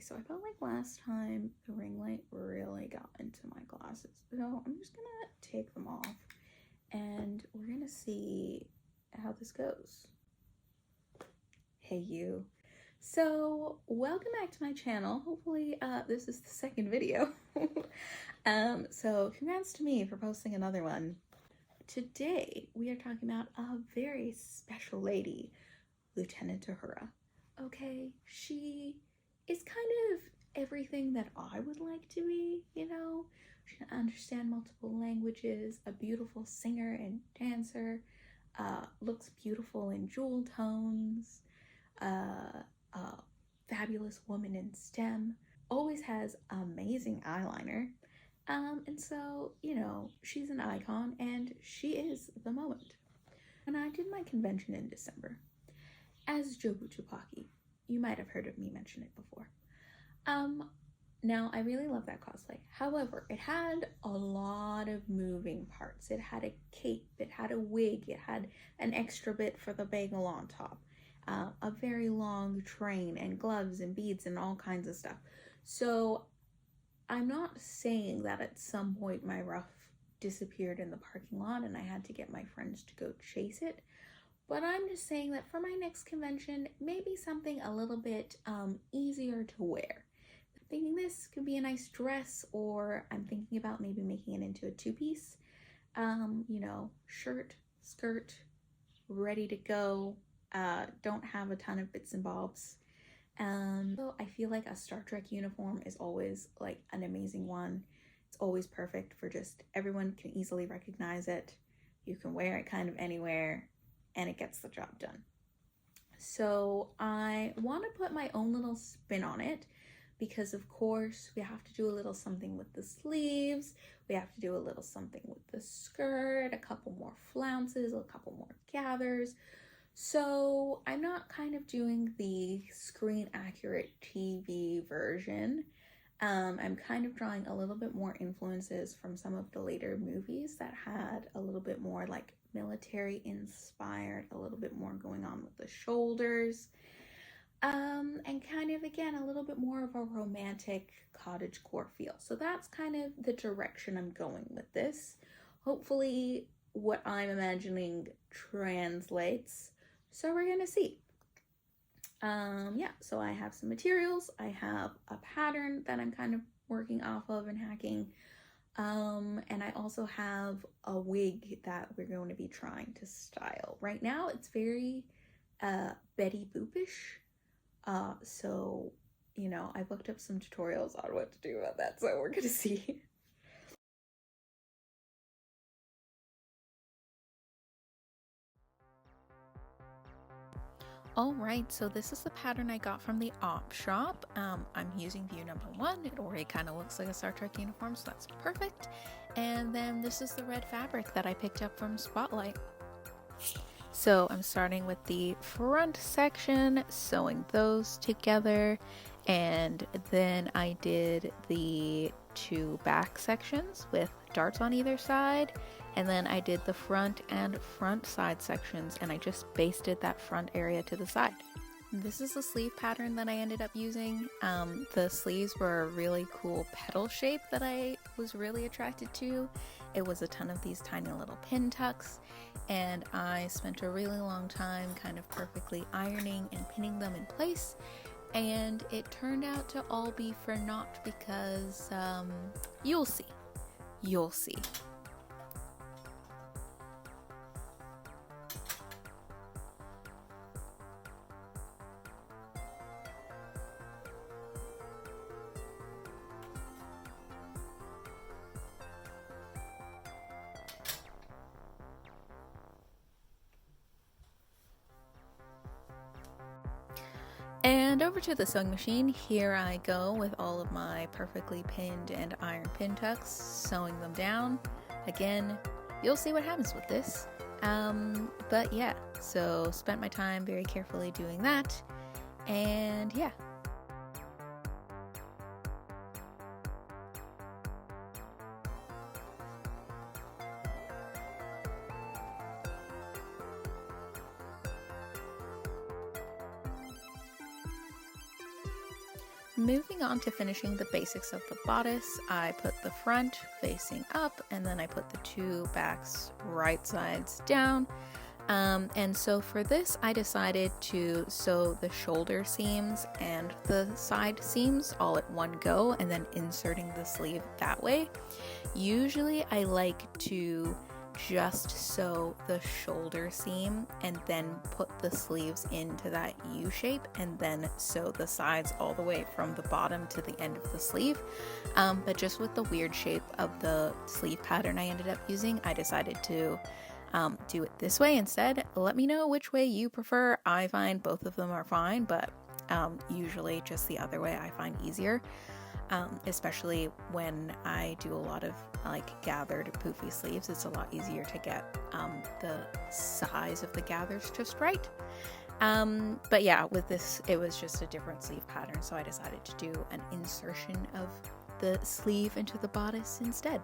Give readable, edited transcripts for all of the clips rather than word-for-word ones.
so I felt like last time the ring light really got into my glasses. So I'm just gonna take them off and we're gonna see how this goes. Hey you. So welcome back to my channel. Hopefully this is the second video. So congrats to me for posting another one. Today we are talking about a very special lady, Lieutenant Uhura. Okay, she is kind of everything that I would like to be, you know? She can understand multiple languages, a beautiful singer and dancer, looks beautiful in jewel tones, a fabulous woman in STEM, always has amazing eyeliner. And so, you know, she's an icon and she is the moment. When I did my convention in December, as Jobu Tupaki, you might have heard of me mention it before. Now I really love that cosplay. However, it had a lot of moving parts. It had a cape, it had a wig, it had an extra bit for the bagel on top, a very long train and gloves and beads and all kinds of stuff. So I'm not saying that at some point my ruff disappeared in the parking lot and I had to get my friends to go chase it. But I'm just saying that for my next convention, maybe something a little bit easier to wear. I'm thinking this could be a nice dress, or I'm thinking about maybe making it into a two-piece. You know, shirt, skirt, ready to go. Don't have a ton of bits and bobs. So I feel like a Star Trek uniform is always like an amazing one. It's always perfect for just everyone can easily recognize it. You can wear it kind of anywhere and it gets the job done. So I want to put my own little spin on it because of course we have to do a little something with the sleeves, we have to do a little something with the skirt, a couple more flounces, a couple more gathers. So I'm not kind of doing the screen accurate TV version. I'm kind of drawing a little bit more influences from some of the later movies that had a little bit more like military inspired, a little bit more going on with the shoulders, and kind of again a little bit more of a romantic cottagecore feel. So that's kind of the direction I'm going with this. Hopefully what I'm imagining translates, so we're gonna see. Yeah, so I have some materials, I have a pattern that I'm kind of working off of and hacking, and I also have a wig that we're going to be trying to style. Right now it's very Betty Boopish, so you know, I've looked up some tutorials on what to do about that, so we're gonna see. Alright, so this is the pattern I got from the op shop. I'm using view number 1. It already kind of looks like a Star Trek uniform, so that's perfect. And then this is the red fabric that I picked up from Spotlight. So I'm starting with the front section, sewing those together, and then I did the 2 back sections with darts on either side, and then I did the front and front side sections, and I just basted that front area to the side. This is the sleeve pattern that I ended up using. The sleeves were a really cool petal shape that I was really attracted to. It was a ton of these tiny little pin tucks, and I spent a really long time kind of perfectly ironing and pinning them in place, and it turned out to all be for naught because you'll see. You'll see. And over to the sewing machine, here I go with all of my perfectly pinned and iron pin tucks, sewing them down. Again, you'll see what happens with this. But yeah, so spent my time very carefully doing that, and yeah. moving on to finishing the basics of the bodice, I put the front facing up and then I put the two backs right sides down. And so for this, I decided to sew the shoulder seams and the side seams all at one go and then inserting the sleeve that way. Usually I like to just sew the shoulder seam and then put the sleeves into that U shape and then sew the sides all the way from the bottom to the end of the sleeve. But just with the weird shape of the sleeve pattern I ended up using, I decided to do it this way instead. Let me know which way you prefer. I find both of them are fine, but usually just the other way I find easier. Especially when I do a lot of like gathered poofy sleeves, it's a lot easier to get the size of the gathers just right. But yeah, with this, it was just a different sleeve pattern, so I decided to do an insertion of the sleeve into the bodice instead.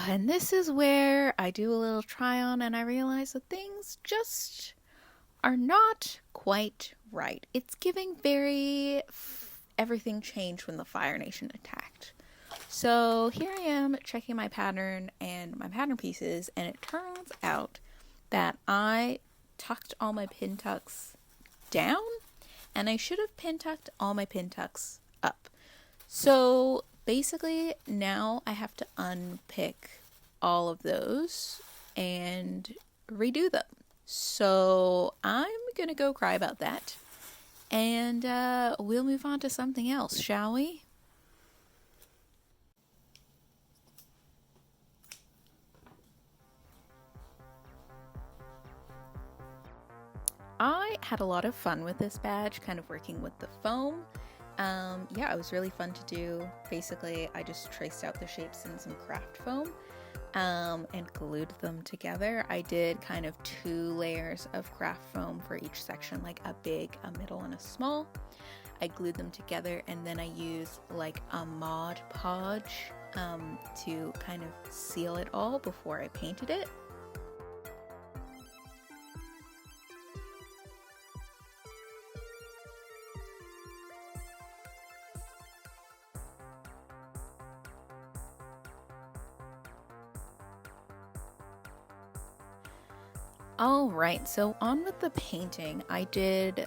And this is where I do a little try on and I realize that things just are not quite right. It's giving very everything changed when the Fire Nation attacked. So here I am checking my pattern and my pattern pieces, and it turns out that I tucked all my pin tucks down and I should have pin tucked all my pin tucks up. So basically now I have to unpick all of those and redo them. So I'm gonna go cry about that, and we'll move on to something else, shall we? I had a lot of fun with this badge, kind of working with the foam. Yeah, it was really fun to do. Basically, I just traced out the shapes in some craft foam and glued them together. I did kind of 2 layers of craft foam for each section, like a big, a middle, and a small. I glued them together, and then I used like a Mod Podge to kind of seal it all before I painted it. All right, so on with the painting, I did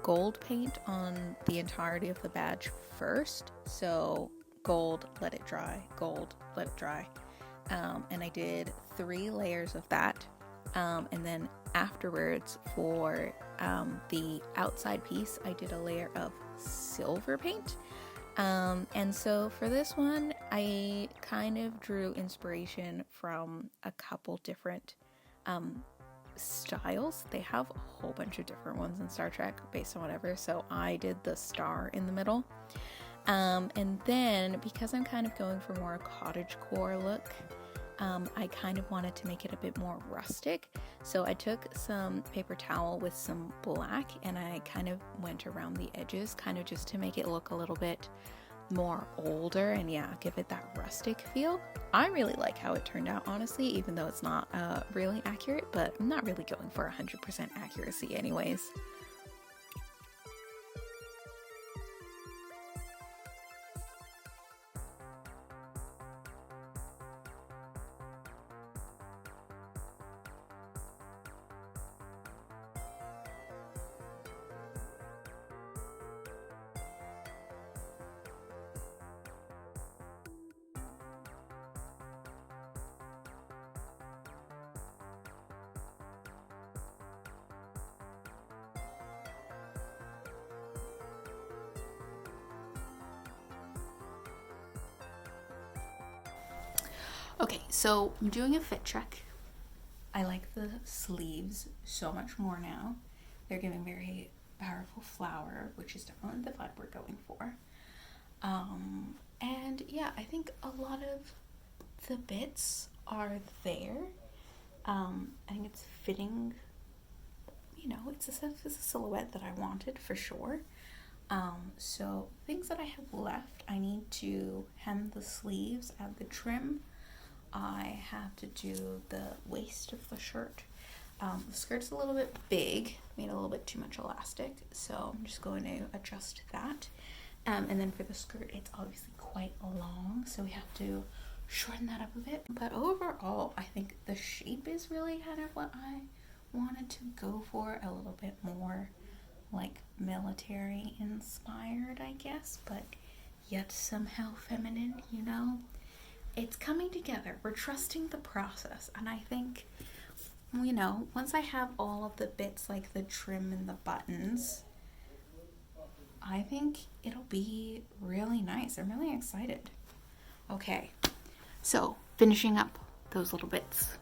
gold paint on the entirety of the badge first. So gold, let it dry, gold, let it dry. And I did 3 layers of that. And then afterwards for the outside piece, I did a layer of silver paint. And so for this one, I kind of drew inspiration from a couple different styles. They have a whole bunch of different ones in Star Trek based on whatever, so I did the star in the middle. And then because I'm kind of going for more a cottagecore look, I kind of wanted to make it a bit more rustic, so I took some paper towel with some black and I kind of went around the edges, kind of just to make it look a little bit more older and yeah, give it that rustic feel. I really like how it turned out, honestly, even though it's not really accurate, but I'm not really going for 100% accuracy anyways. Okay, so I'm doing a fit check. I like the sleeves so much more now. They're giving very powerful flower, which is definitely the vibe we're going for. And yeah, I think a lot of the bits are there. I think it's fitting, it's a silhouette that I wanted for sure. So things that I have left, I need to hem the sleeves, add the trim. I have to do the waist of the shirt. The skirt's a little bit big, made a little bit too much elastic, so I'm just going to adjust that. And then for the skirt, it's obviously quite long, so we have to shorten that up a bit. But overall, I think the shape is really kind of what I wanted to go for, a little bit more like military inspired, I guess, but yet somehow feminine, It's coming together. We're trusting the process, and I think, once I have all of the bits like the trim and the buttons, I think it'll be really nice. I'm really excited. Okay, so finishing up those little bits.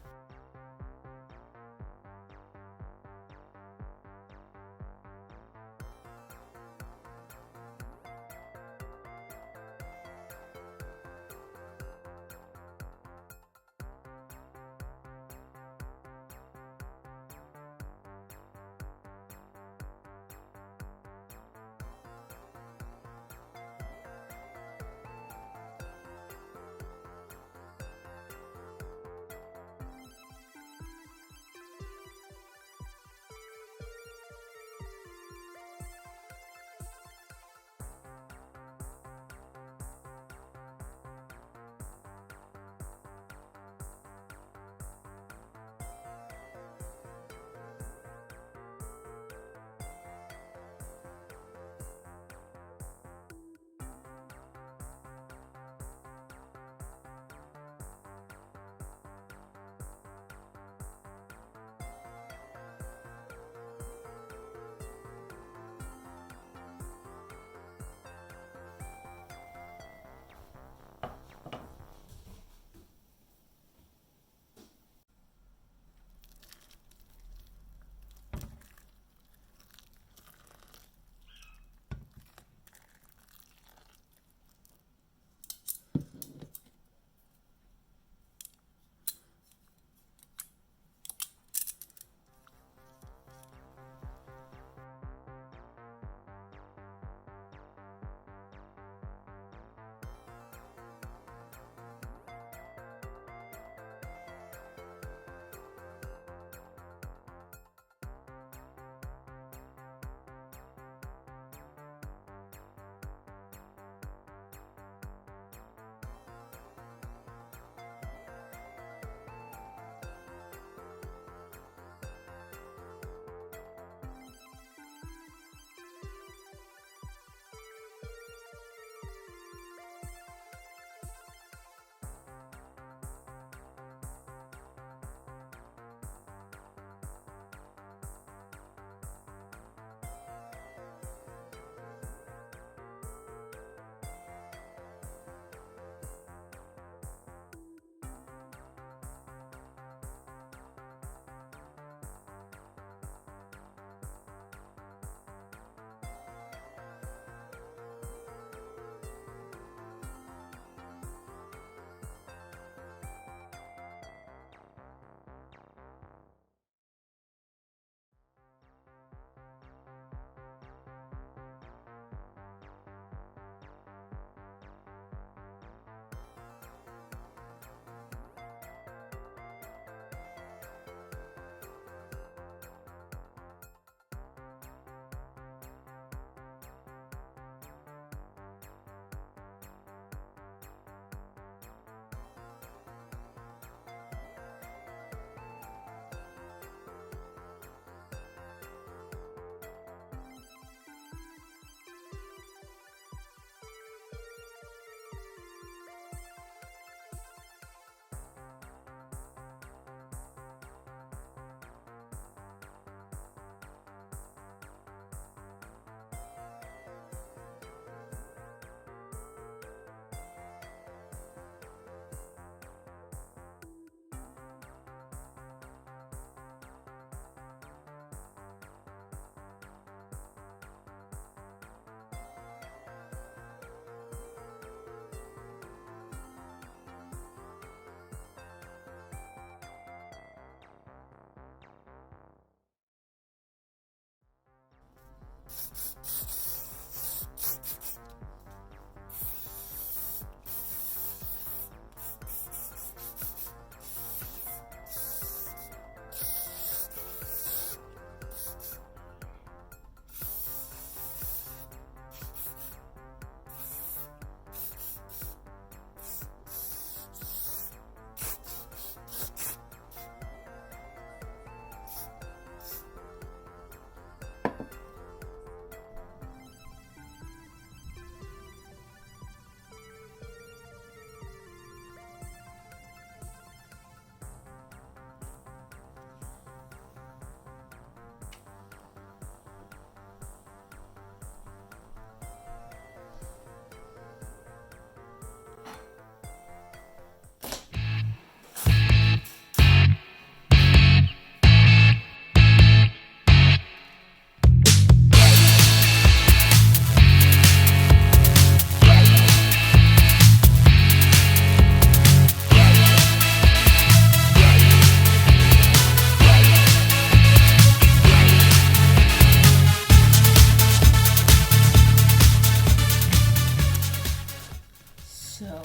So,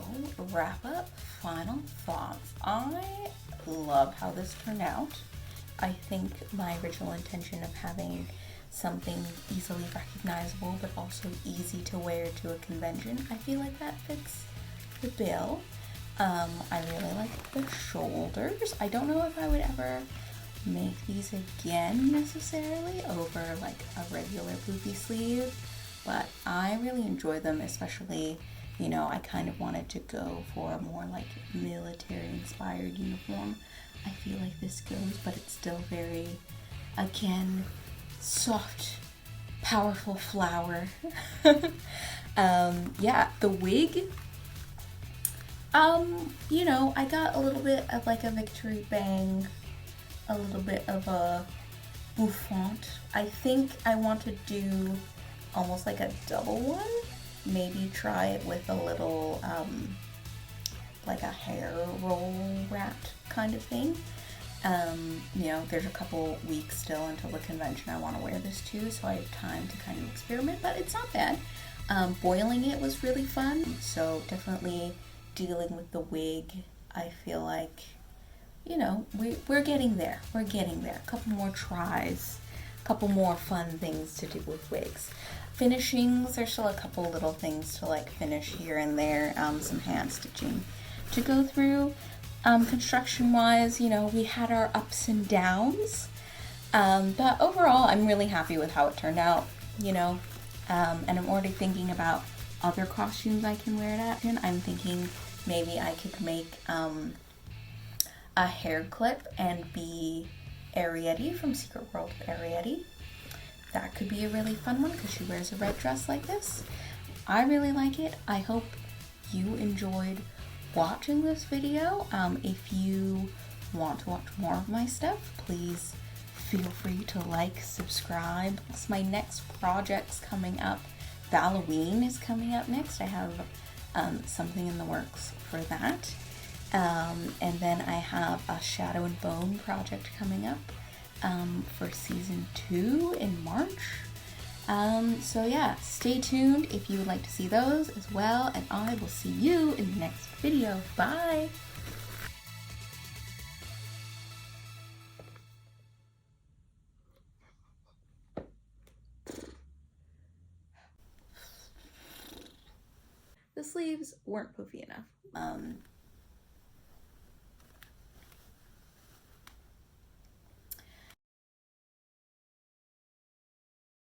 wrap up, final thoughts. I love how this turned out. I think my original intention of having something easily recognizable but also easy to wear to a convention, I feel like that fits the bill. I really like the shoulders. I don't know if I would ever make these again necessarily over like a regular poofy sleeve, but I really enjoy them, especially, you know, I kind of wanted to go for a more like military inspired uniform. I feel like this goes, but it's still very, again, soft, powerful flower. Yeah, the wig, you know, I got a little bit of like a victory bang, a little bit of a bouffant. I think I want to do almost like a double one. Maybe try it with a little, like a hair roll wrapped kind of thing. You know, there's a couple weeks still until the convention I want to wear this to, so I have time to kind of experiment, but it's not bad. Boiling it was really fun, so definitely dealing with the wig, I feel like, you know, we're getting there. We're getting there. A couple more tries, a couple more fun things to do with wigs. Finishings, there's still a couple little things to like finish here and there, some hand stitching to go through. Construction wise, you know, we had our ups and downs, but overall I'm really happy with how it turned out, you know, and I'm already thinking about other costumes I can wear it at. And I'm thinking maybe I could make a hair clip and be Arietti from Secret World of Arietti. That could be a really fun one because she wears a red dress like this. I really like it. I hope you enjoyed watching this video. If you want to watch more of my stuff, please feel free to like, subscribe. It's my next projects coming up. Halloween is coming up next. I have something in the works for that. And then I have a Shadow and Bone project coming up for season 2 in March. So yeah, stay tuned if you would like to see those as well, and I will see you in the next video. Bye! The sleeves weren't poofy enough.